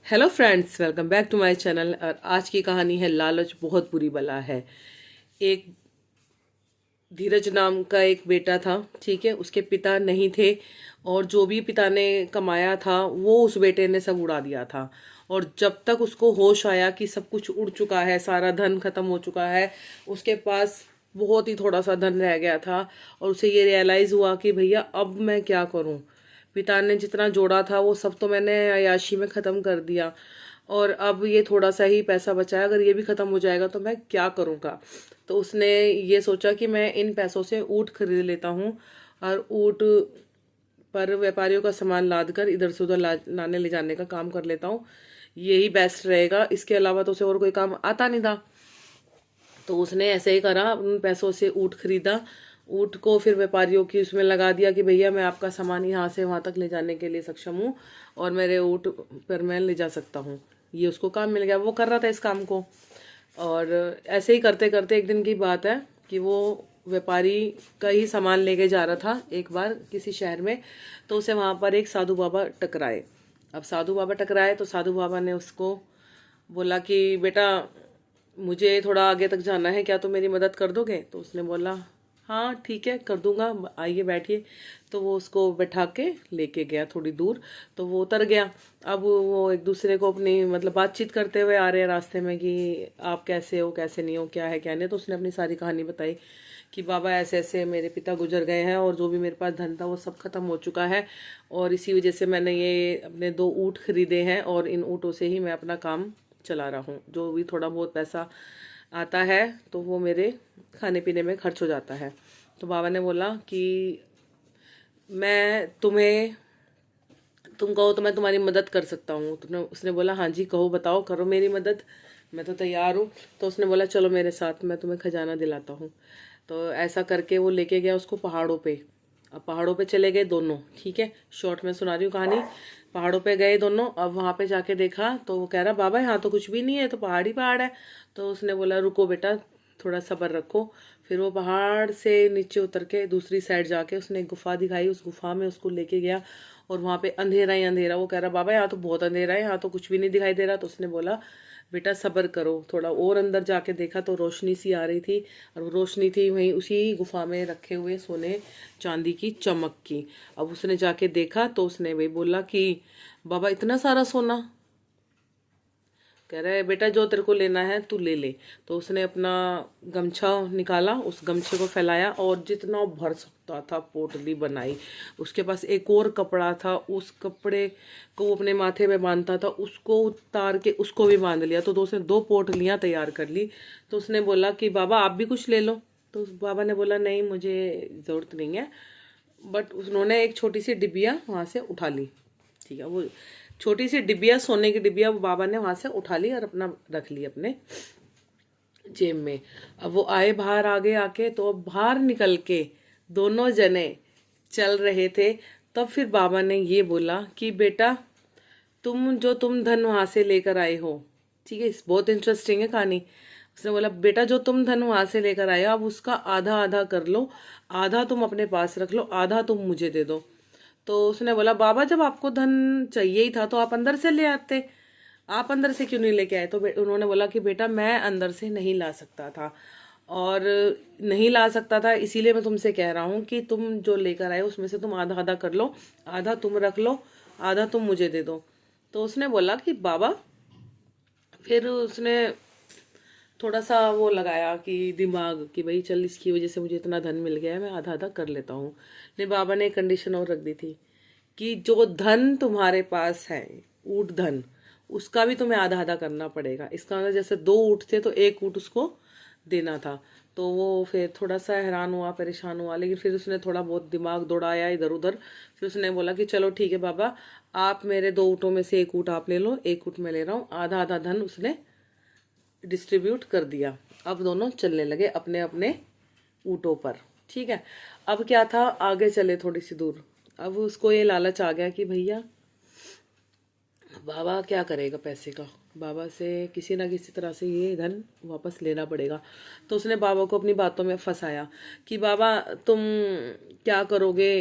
Hello friends, welcome back to my channel. और आज की कहानी है लालच बहुत बुरी बला है। एक धीरज नाम का एक बेटा था, ठीक है। उसके पिता नहीं थे और जो भी पिता ने कमाया था वो उस बेटे ने सब उड़ा दिया था। और जब तक उसको होश आया कि सब कुछ उड़ चुका है, सारा धन खत्म हो चुका है, उसके पास बहुत ही थोड़ा सा धन रह गया था और उसे ये रियलाइज़ हुआ कि भैया अब मैं क्या करूं। पिता ने जितना जोड़ा था वो सब तो मैंने अय्याशी में ख़त्म कर दिया और अब ये थोड़ा सा ही पैसा बचा है, अगर ये भी ख़त्म हो जाएगा तो मैं क्या करूँगा। तो उसने ये सोचा कि मैं इन पैसों से ऊँट खरीद लेता हूँ और ऊँट पर व्यापारियों का सामान लाद कर इधर से उधर लाने ले जाने का काम कर लेता हूँ, यही बेस्ट रहेगा। इसके अलावा तो उसे और कोई काम आता नहीं था। तो उसने ऐसे ही करा, उन पैसों से ऊँट खरीदा। ऊँट को फिर व्यापारियों की उसमें लगा दिया कि भैया मैं आपका सामान यहाँ से वहाँ तक ले जाने के लिए सक्षम हूँ और मेरे ऊँट पर मैं ले जा सकता हूँ। ये उसको काम मिल गया, वो कर रहा था इस काम को। और ऐसे ही करते करते एक दिन की बात है कि वो व्यापारी का ही सामान लेके जा रहा था एक बार किसी शहर में। तो उसे वहाँ पर एक साधु बाबा टकराए। अब साधु बाबा टकराए तो साधु बाबा ने उसको बोला कि बेटा मुझे थोड़ा आगे तक जाना है, क्या तुम मेरी मदद कर दोगे। तो उसने बोला हाँ ठीक है कर दूंगा, आइए बैठिए। तो वो उसको बैठा के लेके गया थोड़ी दूर, तो वो उतर गया। अब वो एक दूसरे को अपनी मतलब बातचीत करते हुए आ रहे हैं रास्ते में कि आप कैसे हो, कैसे नहीं हो, क्या है क्या नहीं। तो उसने अपनी सारी कहानी बताई कि बाबा ऐसे ऐसे मेरे पिता गुजर गए हैं और जो भी मेरे पास धन था वो सब खत्म हो चुका है और इसी वजह से मैंने ये अपने 2 ऊँट खरीदे हैं और इन ऊँटों से ही मैं अपना काम चला रहा हूँ। जो भी थोड़ा बहुत पैसा आता है तो वो मेरे खाने पीने में खर्च हो जाता है। तो बाबा ने बोला कि मैं तुम्हें, तुम कहो तो मैं तुम्हारी मदद कर सकता हूँ। तुमने उसने बोला हाँ जी कहो, बताओ, करो मेरी मदद, मैं तो तैयार हूँ। तो उसने बोला चलो मेरे साथ, मैं तुम्हें खजाना दिलाता हूँ। तो ऐसा करके वो लेके गया उसको पहाड़ों पे। अब पहाड़ों पे चले गए दोनों, ठीक है, शॉर्ट में सुना रही हूँ कहानी। पहाड़ों पे गए दोनों। अब वहाँ पे जाके देखा तो वो कह रहा बाबा यहाँ तो कुछ भी नहीं है, तो पहाड़ ही पहाड़ है। तो उसने बोला रुको बेटा, थोड़ा सब्र रखो। फिर वो पहाड़ से नीचे उतर के दूसरी साइड जाके उसने एक गुफा दिखाई, उस गुफा में उसको लेके गया और वहाँ पे अंधेरा ही अंधेरा। वो कह रहा बाबा यहाँ तो बहुत अंधेरा है, यहाँ तो कुछ भी नहीं दिखाई दे रहा। तो उसने बोला बेटा सब्र करो। थोड़ा और अंदर जाके देखा तो रोशनी सी आ रही थी और वो रोशनी थी वहीं उसी गुफा में रखे हुए सोने चांदी की चमक की। अब उसने जाके देखा तो उसने वही बोला कि बाबा इतना सारा सोना। कह रहा है बेटा जो तेरे को लेना है तू ले ले। तो उसने अपना गमछा निकाला, उस गमछे को फैलाया और जितना भर सकता था पोटली बनाई। उसके पास एक और कपड़ा था, उस कपड़े को वो अपने माथे पे बांधता था, उसको उतार के उसको भी बांध लिया। तो उसने 2 पोटलियाँ तैयार कर ली। तो उसने बोला कि बाबा आप भी कुछ ले लो। तो उस बाबा ने बोला नहीं मुझे ज़रूरत नहीं है। बट उन्होंने एक छोटी सी डिबिया वहाँ से उठा ली, ठीक है। वो छोटी सी डिबिया, सोने की डिबिया, वो बाबा ने वहाँ से उठा ली और अपना रख ली अपने जेब में। अब वो आए बाहर, आगे आके तो अब बाहर निकल के दोनों जने चल रहे थे। तब फिर बाबा ने ये बोला कि बेटा तुम धन वहाँ से लेकर आए हो, ठीक है, बहुत इंटरेस्टिंग है कहानी। उसने बोला बेटा जो तुम धन वहाँ से लेकर आए हो अब उसका आधा आधा कर लो, आधा तुम अपने पास रख लो, आधा तुम मुझे दे दो। तो उसने बोला बाबा जब आपको धन चाहिए ही था तो आप अंदर से ले आते, आप अंदर से क्यों नहीं लेके आए। तो उन्होंने बोला कि बेटा मैं अंदर से नहीं ला सकता था और नहीं ला सकता था इसीलिए मैं तुमसे कह रहा हूँ कि तुम जो लेकर आए उसमें से तुम आधा आधा कर लो, आधा तुम रख लो, आधा तुम मुझे दे दो। तो उसने बोला कि बाबा, फिर उसने थोड़ा सा वो लगाया कि दिमाग कि भाई चल इसकी वजह से मुझे इतना धन मिल गया है, मैं आधा आधा कर लेता हूँ। नहीं, बाबा ने एक कंडीशन और रख दी थी कि जो धन तुम्हारे पास है, ऊँट धन, उसका भी तुम्हें आधा आधा करना पड़ेगा। इसका मतलब जैसे 2 ऊँट थे तो 1 ऊँट उसको देना था। तो वो फिर थोड़ा सा हैरान हुआ, परेशान हुआ, लेकिन फिर उसने थोड़ा बहुत दिमाग दौड़ाया इधर उधर। फिर उसने बोला कि चलो ठीक है बाबा, आप मेरे 2 ऊँटों में से 1 ऊँट आप ले लो, 1 ऊँट मैं ले रहा हूँ। आधा आधा धन उसने डिस्ट्रीब्यूट कर दिया। अब दोनों चलने लगे अपने अपने ऊँटों पर, ठीक है। अब क्या था, आगे चले थोड़ी सी दूर। अब उसको ये लालच आ गया कि भैया बाबा क्या करेगा पैसे का, बाबा से किसी ना किसी तरह से ये धन वापस लेना पड़ेगा। तो उसने बाबा को अपनी बातों में फंसाया कि बाबा तुम क्या करोगे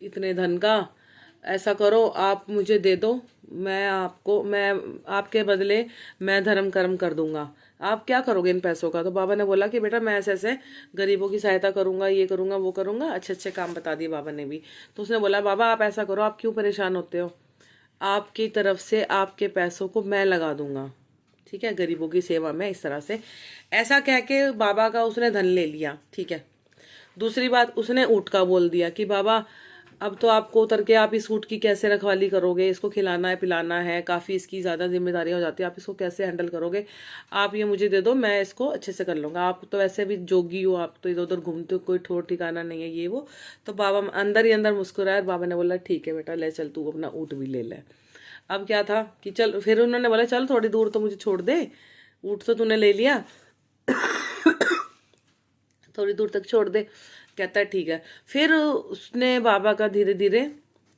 इतने धन का, ऐसा करो आप मुझे दे दो, मैं आपके बदले मैं धर्म कर्म कर दूंगा, आप क्या करोगे इन पैसों का। तो बाबा ने बोला कि बेटा मैं ऐसे ऐसे गरीबों की सहायता करूंगा, ये करूंगा वो करूंगा, अच्छे अच्छे काम बता दिए बाबा ने भी। तो उसने बोला बाबा आप ऐसा करो, आप क्यों परेशान होते हो, आपकी तरफ से आपके पैसों को मैं लगा दूंगा, ठीक है, गरीबों की सेवा में, इस तरह से। ऐसा कह के बाबा का उसने धन ले लिया, ठीक है। दूसरी बात, उसने ऊँट का बोल दिया कि बाबा अब तो आपको उतर के आप इस ऊँट की कैसे रखवाली करोगे, इसको खिलाना है पिलाना है, काफ़ी इसकी ज़्यादा जिम्मेदारी हो जाती है, आप इसको कैसे हैंडल करोगे, आप ये मुझे दे दो, मैं इसको अच्छे से कर लूँगा, आप तो वैसे भी जोगी हो, आप तो इधर उधर घूमते हो, कोई ठोर ठिकाना नहीं है, ये वो। तो बाबा अंदर ही अंदर मुस्कुराए, बाबा ने बोला ठीक है बेटा ले चल, तू अपना ऊँट भी ले ले। अब क्या था कि चल, फिर उन्होंने बोला चल थोड़ी दूर तो मुझे छोड़ दे, ऊँट तो तूने ले लिया, थोड़ी दूर तक छोड़ दे। कहता है ठीक है। फिर उसने बाबा का धीरे धीरे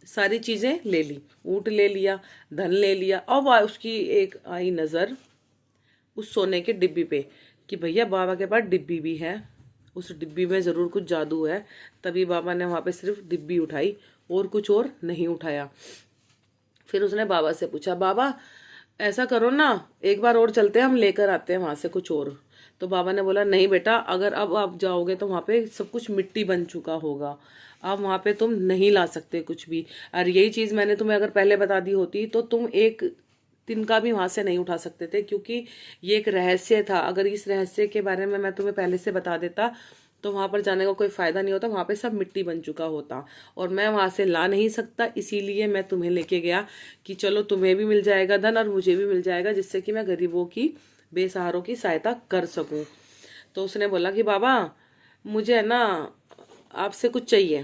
सारी चीज़ें ले ली, ऊँट ले लिया, धन ले लिया। अब उसकी एक आई नज़र उस सोने के डिब्बी पे कि भैया बाबा के पास डिब्बी भी है, उस डिब्बी में ज़रूर कुछ जादू है। तभी बाबा ने वहाँ पे सिर्फ डिब्बी उठाई और कुछ और नहीं उठाया। फिर उसने बाबा से पूछा बाबा ऐसा करो ना, एक बार और चलते हैं, हम लेकर आते हैं वहाँ से कुछ और। तो बाबा ने बोला नहीं बेटा, अगर अब आप जाओगे तो वहाँ पे सब कुछ मिट्टी बन चुका होगा, अब वहाँ पे तुम नहीं ला सकते कुछ भी। और यही चीज़ मैंने तुम्हें अगर पहले बता दी होती तो तुम एक तिनका भी वहाँ से नहीं उठा सकते थे, क्योंकि ये एक रहस्य था। अगर इस रहस्य के बारे में मैं तुम्हें पहले से बता देता तो वहाँ पर जाने का कोई फ़ायदा नहीं होता, वहाँ पे सब मिट्टी बन चुका होता और मैं वहाँ से ला नहीं सकता। इसीलिए मैं तुम्हें लेके गया कि चलो तुम्हें भी मिल जाएगा धन और मुझे भी मिल जाएगा, जिससे कि मैं गरीबों की बेसहारों की सहायता कर सकूँ। तो उसने बोला कि बाबा मुझे है ना आपसे कुछ चाहिए।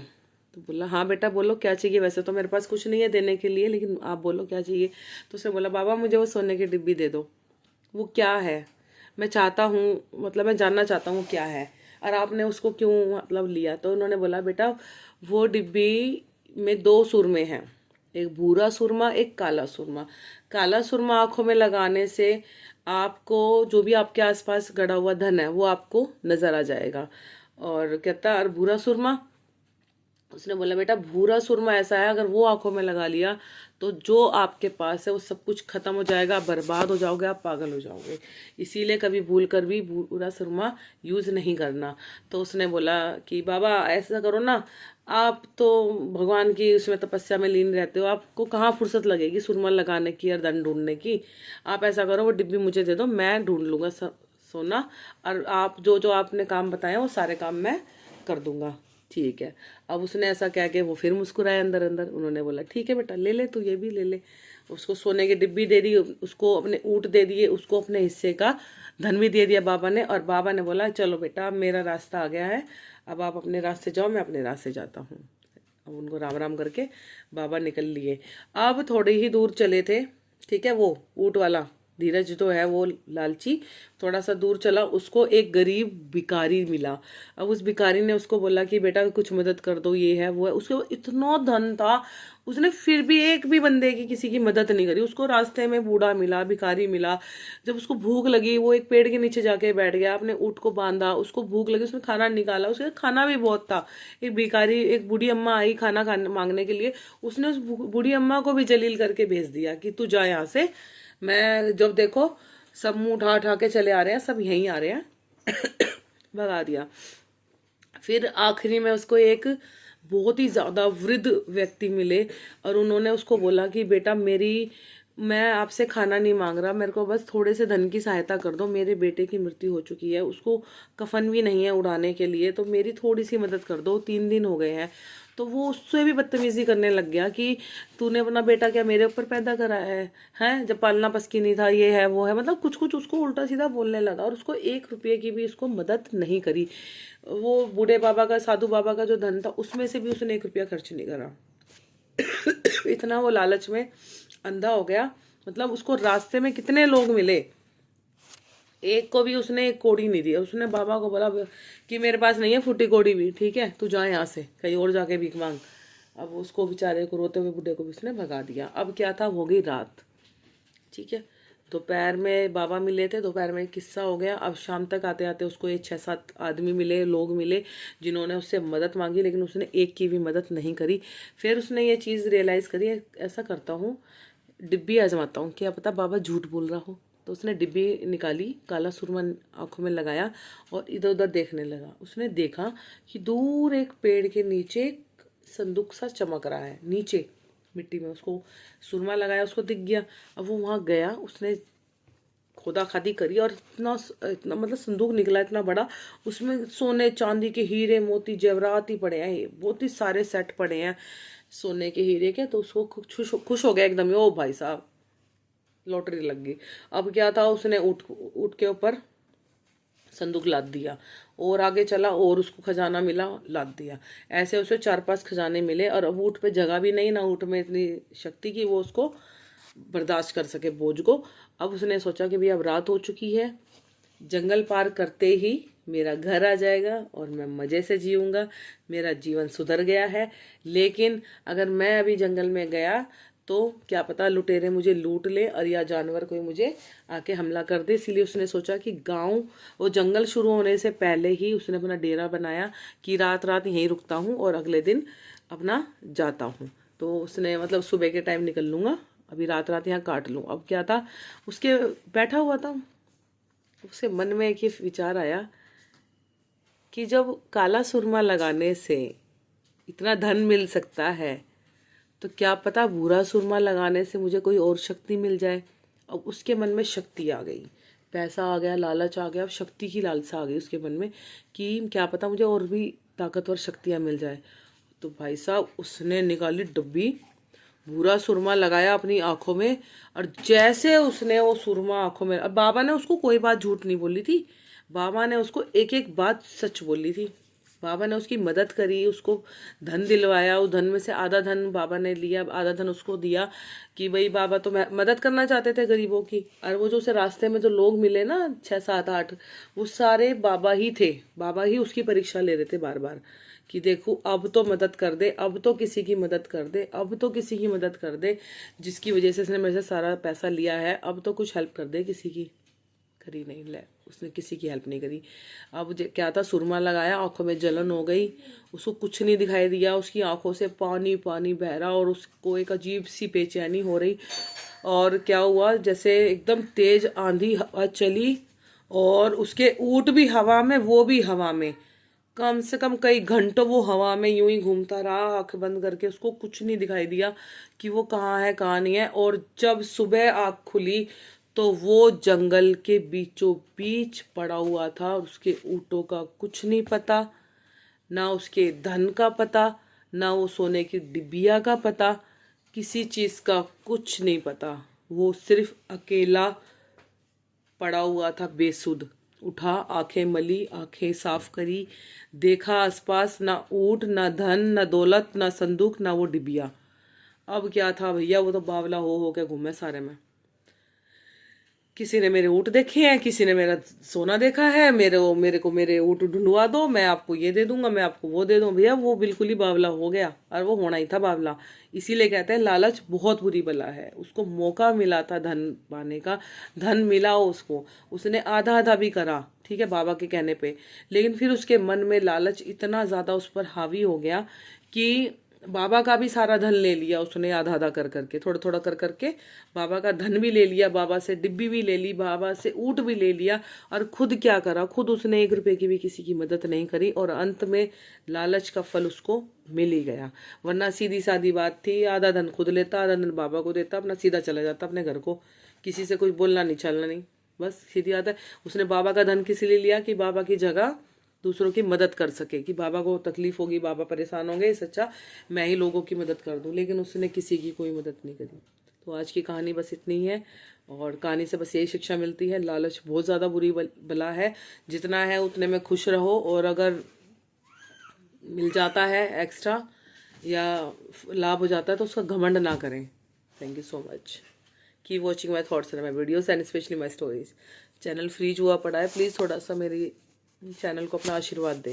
तो बोला हाँ बेटा बोलो क्या चाहिए, वैसे तो मेरे पास कुछ नहीं है देने के लिए, लेकिन आप बोलो क्या चाहिए। तो उसने बोला बाबा मुझे वो सोने की डिब्बी दे दो। वो क्या है, मैं चाहता हूँ, मतलब मैं जानना चाहता हूँ क्या है और आपने उसको क्यों मतलब लिया। तो उन्होंने बोला बेटा वो डिब्बी में दो सुरमे हैं, एक भूरा सुरमा एक काला सुरमा। काला सुरमा आंखों में लगाने से आपको जो भी आपके आसपास गड़ा हुआ धन है वो आपको नजर आ जाएगा। और कहता और भूरा सुरमा, उसने बोला बेटा भूरा सुरमा ऐसा है अगर वो आंखों में लगा लिया तो जो आपके पास है वो सब कुछ खत्म हो जाएगा, आप बर्बाद हो जाओगे, आप पागल हो जाओगे। इसीलिए कभी भूल कर भी भूरा सुरमा यूज़ नहीं करना। तो उसने बोला कि बाबा ऐसा करो ना, आप तो भगवान की उसमें तपस्या में लीन रहते हो, आपको कहाँ फुर्सत लगेगी सुरमा लगाने की और धन ढूंढने की। आप ऐसा करो वो डिब्बी मुझे दे दो, मैं ढूंढ लूँगा सोना, और आप जो जो आपने काम बताए वो सारे काम मैं कर दूंगा। ठीक है। अब उसने ऐसा कह के वो फिर मुस्कुराए अंदर अंदर। उन्होंने बोला ठीक है बेटा ले ले, तू ये भी ले ले। उसको सोने की डिब्बी दे दी, उसको अपने ऊँट दे दिए, उसको अपने हिस्से का धन भी दे दिया बाबा ने। और बाबा ने बोला चलो बेटा अब मेरा रास्ता आ गया है, अब आप अपने रास्ते जाओ, मैं अपने रास्ते जाता हूँ। अब उनको राम राम करके बाबा निकल लिए। अब थोड़ी ही दूर चले थे, ठीक है, वो ऊँट वाला धीरज तो है वो लालची, थोड़ा सा दूर चला, उसको एक गरीब भिखारी मिला। अब उस भिखारी ने उसको बोला कि बेटा कुछ मदद कर दो, ये है वो है। उसके इतना धन था, उसने फिर भी एक भी बंदे की किसी की मदद नहीं करी। उसको रास्ते में बूढ़ा मिला, भिखारी मिला, जब उसको भूख लगी वो एक पेड़ के नीचे जाके बैठ गया, अपने ऊँट को बांधा, उसको भूख लगी, उसने खाना निकाला, उसके खाना भी बहुत था। एक भिखारी, एक बूढ़ी अम्मा आई खाना खाने मांगने के लिए, उसने उस बूढ़ी अम्मा को भी जलील करके भेज दिया कि तू जा यहाँ से, मैं जब देखो सब मुंह उठा उठा के चले आ रहे हैं, सब यहीं आ रहे हैं, भगा दिया। फिर आखिरी में उसको एक बहुत ही ज़्यादा वृद्ध व्यक्ति मिले और उन्होंने उसको बोला कि बेटा मैं आपसे खाना नहीं मांग रहा, मेरे को बस थोड़े से धन की सहायता कर दो, मेरे बेटे की मृत्यु हो चुकी है, उसको कफन भी नहीं है उड़ाने के लिए, तो मेरी थोड़ी सी मदद कर दो, 3 दिन हो गए हैं। तो वो उससे भी बदतमीजी करने लग गया कि तूने अपना बेटा क्या मेरे ऊपर पैदा करा है, हैं जब पालना पसकी नहीं था, ये है वो है, मतलब कुछ कुछ उसको उल्टा सीधा बोलने लगा और उसको 1 रुपये की भी उसको मदद नहीं करी। वो बूढ़े बाबा का, साधु बाबा का जो धन था उसमें से भी उसने 1 रुपया खर्च नहीं करा। इतना वो लालच में अंधा हो गया। मतलब उसको रास्ते में कितने लोग मिले, एक को भी उसने एक कौड़ी नहीं दिया। उसने बाबा को बोला कि मेरे पास नहीं है फूटी कौड़ी भी, ठीक है तू जा यहाँ से कहीं और जाके भीख मांग। अब उसको बेचारे को, रोते हुए बूढ़े को भी उसने भगा दिया। अब क्या था, हो गई रात, ठीक है। दोपहर में बाबा मिले थे, दोपहर में किस्सा हो गया। अब शाम तक आते आते उसको ये 6-7 आदमी मिले, लोग मिले जिन्होंने उससे मदद मांगी, लेकिन उसने एक की भी मदद नहीं करी। फिर उसने ये चीज़ रियलाइज़ करी, ऐसा करता हूँ डिब्बी आजमाता हूँ, क्या पता बाबा झूठ बोल रहा हो। तो उसने डिब्बी निकाली, काला सुरमा आंखों में लगाया और इधर उधर देखने लगा। उसने देखा कि दूर एक पेड़ के नीचे एक संदूक सा चमक रहा है, नीचे मिट्टी में। उसको सुरमा लगाया, उसको दिख गया। अब वो वहाँ गया, उसने खोदा खादी करी और इतना इतना मतलब संदूक निकला इतना बड़ा। उसमें सोने चांदी के हीरे मोती जेवरात ही पड़े हैं, बहुत ही सारे सेट पड़े हैं सोने के हीरे के। तो उसको खुश हो गया एकदम। ओ भाई साहब, लॉटरी लग गई। अब क्या था, उसने ऊँट के ऊपर संदूक लाद दिया और आगे चला और उसको खजाना मिला, लाद दिया। ऐसे उसे 4-5 खजाने मिले। और अब ऊँट पे जगह भी नहीं, ना ऊँट में इतनी शक्ति कि वो उसको बर्दाश्त कर सके बोझ को। अब उसने सोचा कि भाई अब रात हो चुकी है, जंगल पार करते ही मेरा घर आ जाएगा और मैं मज़े से जीऊँगा, मेरा जीवन सुधर गया है। लेकिन अगर मैं अभी जंगल में गया तो क्या पता लुटेरे मुझे लूट ले और या जानवर कोई मुझे आके हमला कर दे। इसीलिए उसने सोचा कि गांव वो जंगल शुरू होने से पहले ही उसने अपना डेरा बनाया कि रात रात यहीं रुकता हूँ और अगले दिन अपना जाता हूँ। तो उसने मतलब सुबह के टाइम निकल लूँगा, अभी रात रात यहाँ काट लूँ। अब क्या था, उसके बैठा हुआ था, उसके मन में एक ही विचार आया कि जब काला सुरमा लगाने से इतना धन मिल सकता है तो क्या पता भूरा सुरमा लगाने से मुझे कोई और शक्ति मिल जाए। अब उसके मन में शक्ति आ गई, पैसा आ गया, लालच आ गया, अब शक्ति की लालसा आ गई उसके मन में कि क्या पता मुझे और भी ताकतवर शक्तियाँ मिल जाए। तो भाई साहब उसने निकाली डब्बी, भूरा सुरमा लगाया अपनी आंखों में और जैसे उसने वो सुरमा आंखों में, अब बाबा ने उसको कोई बात झूठ नहीं बोली थी, बाबा ने उसको एक एक बात सच बोली थी। बाबा ने उसकी मदद करी, उसको धन दिलवाया, उस धन में से आधा धन बाबा ने लिया, आधा धन उसको दिया कि भाई बाबा तो मदद करना चाहते थे गरीबों की। और वो जो उसे रास्ते में जो लोग मिले ना 6-7-8, वो सारे बाबा ही थे, बाबा ही उसकी परीक्षा ले रहे थे बार बार कि देखो अब तो मदद कर दे, अब तो किसी की मदद कर दे, अब तो किसी की मदद कर दे, जिसकी वजह से इसने मेरे से सारा पैसा लिया है, अब तो कुछ हेल्प कर दे किसी की। करी नहीं, ले उसने किसी की हेल्प नहीं करी। अब क्या था, सुरमा लगाया, आंखों में जलन हो गई, उसको कुछ नहीं दिखाई दिया, उसकी आंखों से पानी पानी बह रहा और उसको एक अजीब सी बेचैनी हो रही। और क्या हुआ, जैसे एकदम तेज आंधी हवा चली और उसके ऊँट भी हवा में, वो भी हवा में, कम से कम कई घंटों वो हवा में यूं ही घूमता रहा आंख बंद करके। उसको कुछ नहीं दिखाई दिया कि वो कहाँ है कहाँ नहीं है। और जब सुबह आँख खुली तो वो जंगल के बीचों बीच पड़ा हुआ था। उसके ऊँटों का कुछ नहीं पता, ना उसके धन का पता, ना वो सोने की डिबिया का पता, किसी चीज़ का कुछ नहीं पता। वो सिर्फ अकेला पड़ा हुआ था बेसुध। उठा, आंखें मली, आंखें साफ करी, देखा आसपास, ना ऊँट, ना धन, ना दौलत, ना संदूक, ना वो डिबिया। अब क्या था भैया, वो तो बावला हो के घूमे सारे में। किसी ने मेरे ऊँट देखे हैं, किसी ने मेरा सोना देखा है, मेरे को मेरे ऊँट ढूंढवा दो, मैं आपको ये दे दूंगा, मैं आपको वो दे दूँ। भैया वो बिल्कुल ही बावला हो गया, और वो होना ही था बावला। इसीलिए कहते हैं लालच बहुत बुरी बला है। उसको मौका मिला था धन पाने का, धन मिला उसको, उसने आधा आधा भी करा, ठीक है, बाबा के कहने पे। लेकिन फिर उसके मन में लालच इतना ज़्यादा उस पर हावी हो गया कि बाबा का भी सारा धन ले लिया उसने, आधा आधा कर करके, थोड़ा थोड़ा कर करके बाबा का धन भी ले लिया, बाबा से डिब्बी भी ले ली, बाबा से ऊँट भी ले लिया। और खुद क्या करा, खुद उसने 1 रुपए की भी किसी की मदद नहीं करी। और अंत में लालच का फल उसको मिल ही गया। वरना सीधी सादी बात थी, आधा धन खुद लेता, आधा धन बाबा को देता, अपना सीधा चला जाता अपने घर को, किसी से कुछ बोलना नहीं चलना नहीं, बस सीधी बात है। उसने बाबा का धन किस लिए लिया कि बाबा की जगह दूसरों की मदद कर सके, कि बाबा को तकलीफ होगी, बाबा परेशान होंगे, इससे अच्छा मैं ही लोगों की मदद कर दूं। लेकिन उसने किसी की कोई मदद नहीं करी। तो आज की कहानी बस इतनी ही है। और कहानी से बस यही शिक्षा मिलती है, लालच बहुत ज़्यादा बुरी बला है। जितना है उतने में खुश रहो, और अगर मिल जाता है एक्स्ट्रा या लाभ हो जाता है तो उसका घमंड ना करें। Thank you so much. Keep watching my thoughts and my videos and specially my stories. Channel freeze हुआ पड़ा है, प्लीज़ थोड़ा सा मेरी चैनल को अपना आशीर्वाद दे।